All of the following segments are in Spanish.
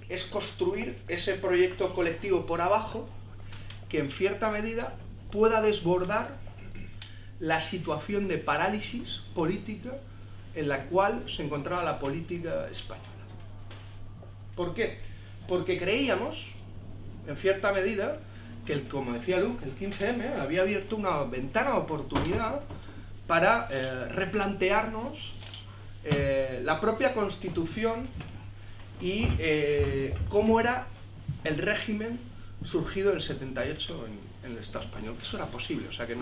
es construir ese proyecto colectivo por abajo que en cierta medida pueda desbordar la situación de parálisis política en la cual se encontraba la política española. ¿Por qué? Porque creíamos, en cierta medida, que, como decía Luke, el 15M había abierto una ventana de oportunidad para replantearnos la propia Constitución y cómo era el régimen surgido del 78 en el Estado español, que eso era posible, o sea, que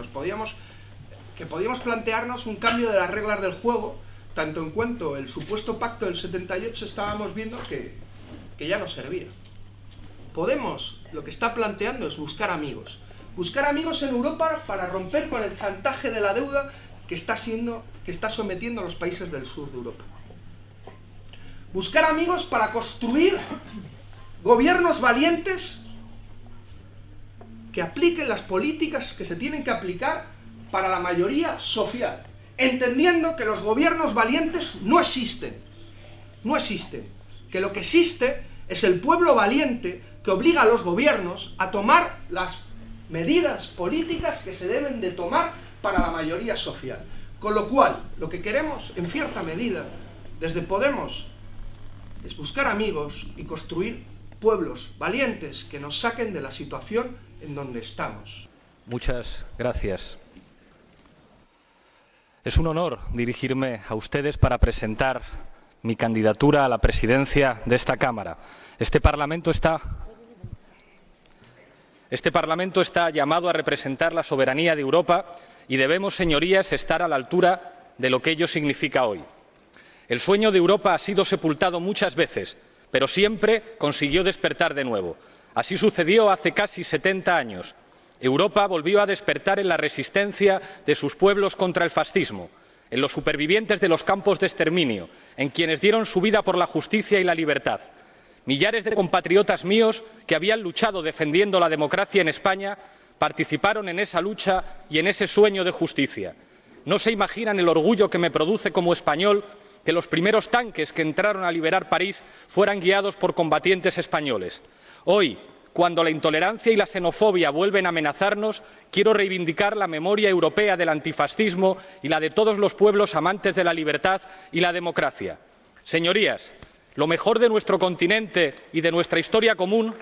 podíamos plantearnos un cambio de las reglas del juego, tanto en cuanto el supuesto pacto del 78 estábamos viendo que ya no servía. Podemos, lo que está planteando es buscar amigos en Europa para romper con el chantaje de la deuda que está sometiendo a los países del sur de Europa. Buscar amigos para construir gobiernos valientes que apliquen las políticas que se tienen que aplicar para la mayoría social, entendiendo que los gobiernos valientes no existen, que lo que existe es el pueblo valiente que obliga a los gobiernos a tomar las medidas políticas que se deben de tomar para la mayoría social. Con lo cual, lo que queremos, en cierta medida, desde Podemos, es buscar amigos y construir pueblos valientes que nos saquen de la situación en donde estamos. Muchas gracias. Es un honor dirigirme a ustedes para presentar mi candidatura a la presidencia de esta Cámara. Este Parlamento está llamado a representar la soberanía de Europa y debemos, señorías, estar a la altura de lo que ello significa hoy. El sueño de Europa ha sido sepultado muchas veces, pero siempre consiguió despertar de nuevo. Así sucedió hace casi 70 años. Europa volvió a despertar en la resistencia de sus pueblos contra el fascismo, en los supervivientes de los campos de exterminio, en quienes dieron su vida por la justicia y la libertad. Millares de compatriotas míos que habían luchado defendiendo la democracia en España participaron en esa lucha y en ese sueño de justicia. No se imaginan el orgullo que me produce como español que los primeros tanques que entraron a liberar París fueran guiados por combatientes españoles. Hoy, cuando la intolerancia y la xenofobia vuelven a amenazarnos, quiero reivindicar la memoria europea del antifascismo y la de todos los pueblos amantes de la libertad y la democracia. Señorías, lo mejor de nuestro continente y de nuestra historia común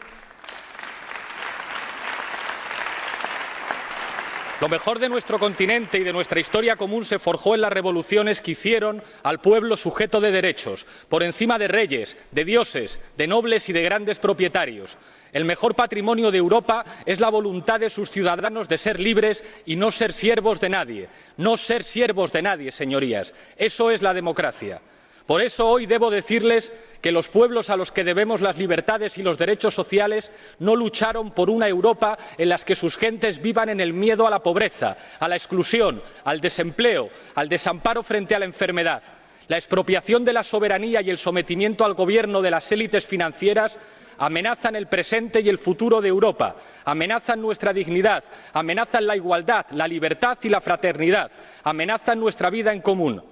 se forjó en las revoluciones que hicieron al pueblo sujeto de derechos, por encima de reyes, de dioses, de nobles y de grandes propietarios. El mejor patrimonio de Europa es la voluntad de sus ciudadanos de ser libres y no ser siervos de nadie. No ser siervos de nadie, señorías. Eso es la democracia. Por eso hoy debo decirles que los pueblos a los que debemos las libertades y los derechos sociales no lucharon por una Europa en la que sus gentes vivan en el miedo a la pobreza, a la exclusión, al desempleo, al desamparo frente a la enfermedad. La expropiación de la soberanía y el sometimiento al gobierno de las élites financieras amenazan el presente y el futuro de Europa, amenazan nuestra dignidad, amenazan la igualdad, la libertad y la fraternidad, amenazan nuestra vida en común.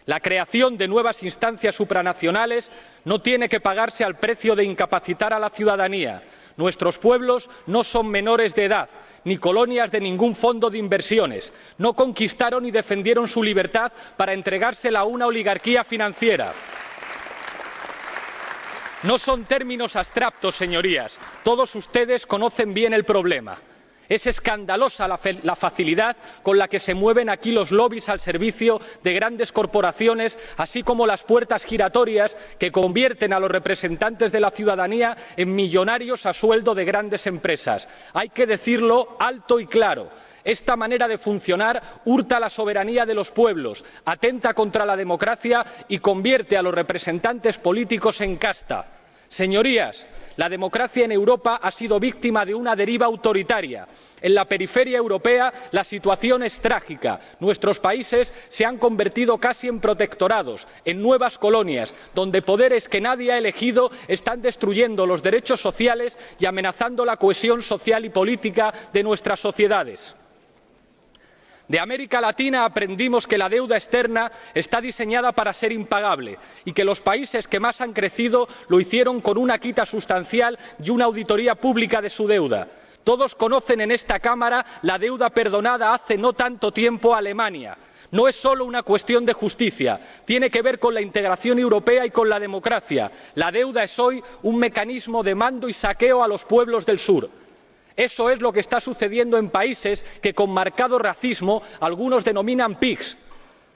La creación de nuevas instancias supranacionales no tiene que pagarse al precio de incapacitar a la ciudadanía. Nuestros pueblos no son menores de edad, ni colonias de ningún fondo de inversiones. No conquistaron y defendieron su libertad para entregársela a una oligarquía financiera. No son términos abstractos, señorías. Todos ustedes conocen bien el problema. Es escandalosa la facilidad con la que se mueven aquí los lobbies al servicio de grandes corporaciones, así como las puertas giratorias que convierten a los representantes de la ciudadanía en millonarios a sueldo de grandes empresas. Hay que decirlo alto y claro. Esta manera de funcionar hurta la soberanía de los pueblos, atenta contra la democracia y convierte a los representantes políticos en casta. Señorías, la democracia en Europa ha sido víctima de una deriva autoritaria. En la periferia europea la situación es trágica. Nuestros países se han convertido casi en protectorados, en nuevas colonias, donde poderes que nadie ha elegido están destruyendo los derechos sociales y amenazando la cohesión social y política de nuestras sociedades. De América Latina aprendimos que la deuda externa está diseñada para ser impagable y que los países que más han crecido lo hicieron con una quita sustancial y una auditoría pública de su deuda. Todos conocen en esta Cámara la deuda perdonada hace no tanto tiempo a Alemania. No es solo una cuestión de justicia, tiene que ver con la integración europea y con la democracia. La deuda es hoy un mecanismo de mando y saqueo a los pueblos del sur. Eso es lo que está sucediendo en países que con marcado racismo algunos denominan PIGS.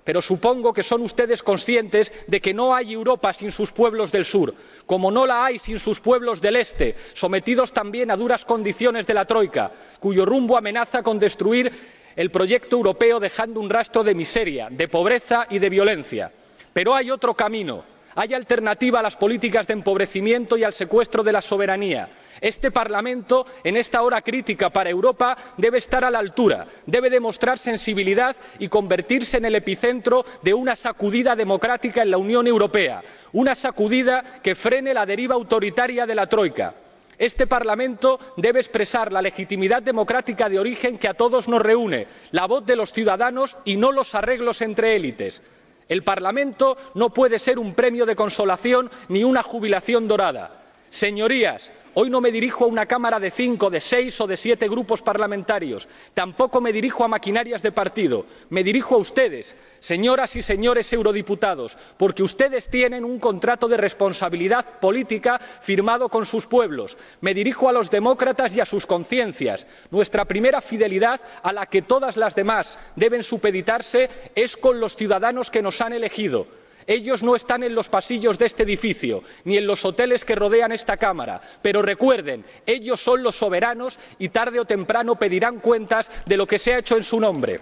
Pero supongo que son ustedes conscientes de que no hay Europa sin sus pueblos del sur, como no la hay sin sus pueblos del este, sometidos también a duras condiciones de la troika, cuyo rumbo amenaza con destruir el proyecto europeo dejando un rastro de miseria, de pobreza y de violencia. Pero hay otro camino. Hay alternativa a las políticas de empobrecimiento y al secuestro de la soberanía. Este Parlamento, en esta hora crítica para Europa, debe estar a la altura, debe demostrar sensibilidad y convertirse en el epicentro de una sacudida democrática en la Unión Europea, una sacudida que frene la deriva autoritaria de la troika. Este Parlamento debe expresar la legitimidad democrática de origen que a todos nos reúne, la voz de los ciudadanos y no los arreglos entre élites. El Parlamento no puede ser un premio de consolación ni una jubilación dorada. Señorías, hoy no me dirijo a una Cámara de 5, de 6 o de 7 grupos parlamentarios. Tampoco me dirijo a maquinarias de partido. Me dirijo a ustedes, señoras y señores eurodiputados, porque ustedes tienen un contrato de responsabilidad política firmado con sus pueblos. Me dirijo a los demócratas y a sus conciencias. Nuestra primera fidelidad, a la que todas las demás deben supeditarse, es con los ciudadanos que nos han elegido. Ellos no están en los pasillos de este edificio, ni en los hoteles que rodean esta Cámara, pero recuerden, ellos son los soberanos y tarde o temprano pedirán cuentas de lo que se ha hecho en su nombre.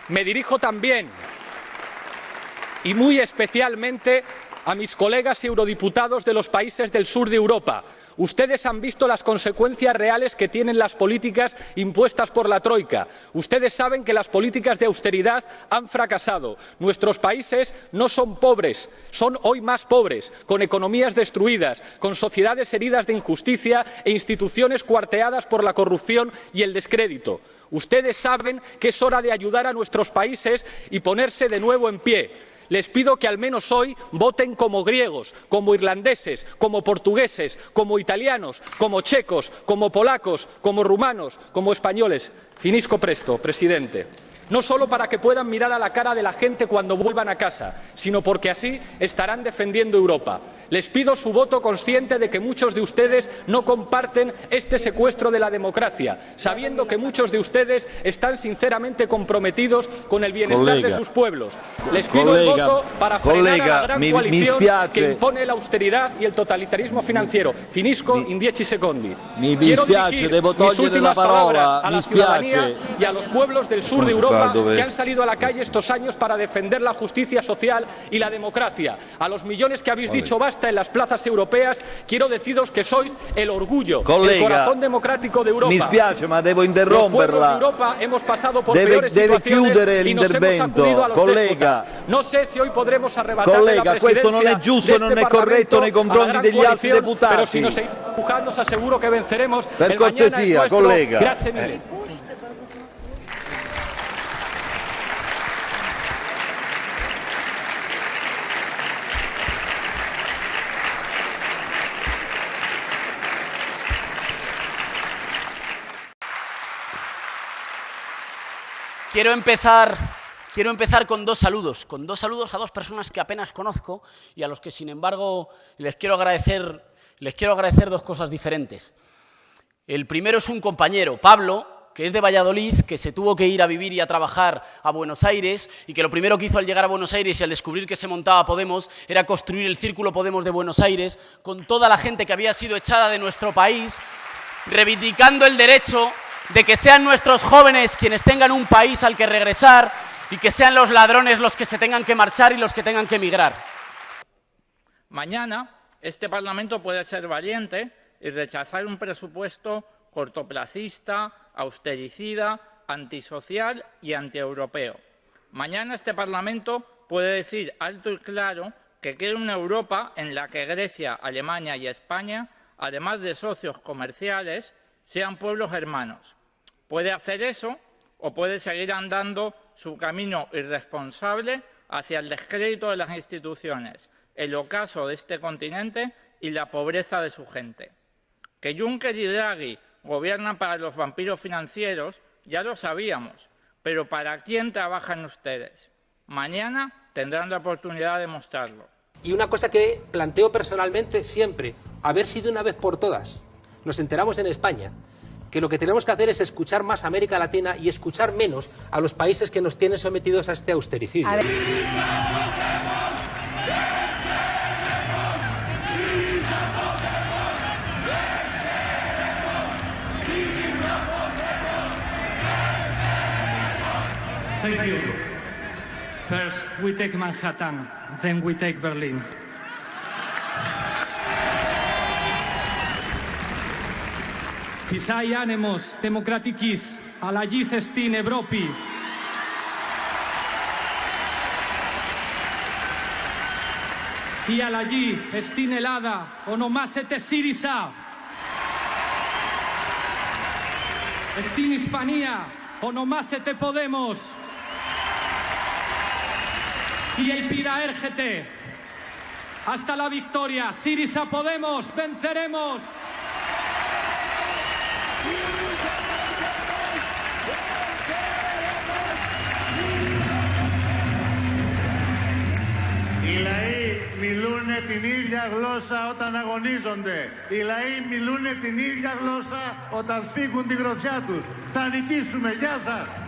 Me dirijo también, y muy especialmente, a mis colegas eurodiputados de los países del sur de Europa. Ustedes han visto las consecuencias reales que tienen las políticas impuestas por la troika. Ustedes saben que las políticas de austeridad han fracasado. Nuestros países no son pobres, son hoy más pobres, con economías destruidas, con sociedades heridas de injusticia e instituciones cuarteadas por la corrupción y el descrédito. Ustedes saben que es hora de ayudar a nuestros países y ponerse de nuevo en pie. Les pido que al menos hoy voten como griegos, como irlandeses, como portugueses, como italianos, como checos, como polacos, como rumanos, como españoles. Finisco presto, presidente. No solo para que puedan mirar a la cara de la gente cuando vuelvan a casa, sino porque así estarán defendiendo Europa. Les pido su voto consciente de que muchos de ustedes no comparten este secuestro de la democracia, sabiendo que muchos de ustedes están sinceramente comprometidos con el bienestar de sus pueblos. Les pido el voto para frenar a la gran coalición que impone la austeridad y el totalitarismo financiero. Finisco in 10 secondi. Quiero dirigir mis últimas palabras a la ciudadanía y a los pueblos del sur de Europa que han salido a la calle estos años para defender la justicia social y la democracia. A los millones que habéis dicho basta en las plazas europeas, quiero deciros que sois el orgullo, el corazón democrático de Europa. Mi spiace, ma devo Los pueblos de interromperla. Europa hemos pasado por peores situaciones y nos hemos sacudido a los déspotas. No sé si hoy podremos arrebatarle la Collega, questo non è presidencia giusto, de non este è corretto nei Parlamento confronti a la gran degli altri coalición, deputati. pero si nos seguimos empujando, os aseguro que venceremos. Per El mañana es cortesia, nuestro. collega. Grazie mille. Quiero empezar con dos saludos a dos personas que apenas conozco y a los que, sin embargo, les quiero agradecer dos cosas diferentes. El primero es un compañero, Pablo, que es de Valladolid, que se tuvo que ir a vivir y a trabajar a Buenos Aires y que lo primero que hizo al llegar a Buenos Aires y al descubrir que se montaba Podemos era construir el Círculo Podemos de Buenos Aires con toda la gente que había sido echada de nuestro país, reivindicando el derecho de que sean nuestros jóvenes quienes tengan un país al que regresar y que sean los ladrones los que se tengan que marchar y los que tengan que emigrar. Mañana este Parlamento puede ser valiente y rechazar un presupuesto cortoplacista, austericida, antisocial y antieuropeo. Mañana este Parlamento puede decir alto y claro que quiere una Europa en la que Grecia, Alemania y España, además de socios comerciales, sean pueblos hermanos. Puede hacer eso o puede seguir andando su camino irresponsable hacia el descrédito de las instituciones, el ocaso de este continente y la pobreza de su gente. Que Juncker y Draghi gobiernan para los vampiros financieros ya lo sabíamos, pero ¿para quién trabajan ustedes? Mañana tendrán la oportunidad de mostrarlo. Y una cosa que planteo personalmente siempre, a ver si de una vez por todas nos enteramos en España que lo que tenemos que hacer es escuchar más a América Latina y escuchar menos a los países que nos tienen sometidos a este austericidio. Thank you. First, we take Manhattan, then we take Berlin. Φυσάει άνεμος δημοκρατικής αλλαγής στην Ευρώπη. Η αλλαγή στην Ελλάδα ονομάζεται ΣΥΡΙΖΑ. Στην Ισπανία ονομάζεται Podemos. Y el Pira έρχεται. Hasta la victoria. ΣΥΡΙΖΑ Podemos. Venceremos. Οι λαοί μιλούν την ίδια γλώσσα όταν αγωνίζονται. Οι λαοί μιλούν την ίδια γλώσσα όταν σφίγγουν τη γροθιά τους. Θα νικήσουμε. Γεια σας.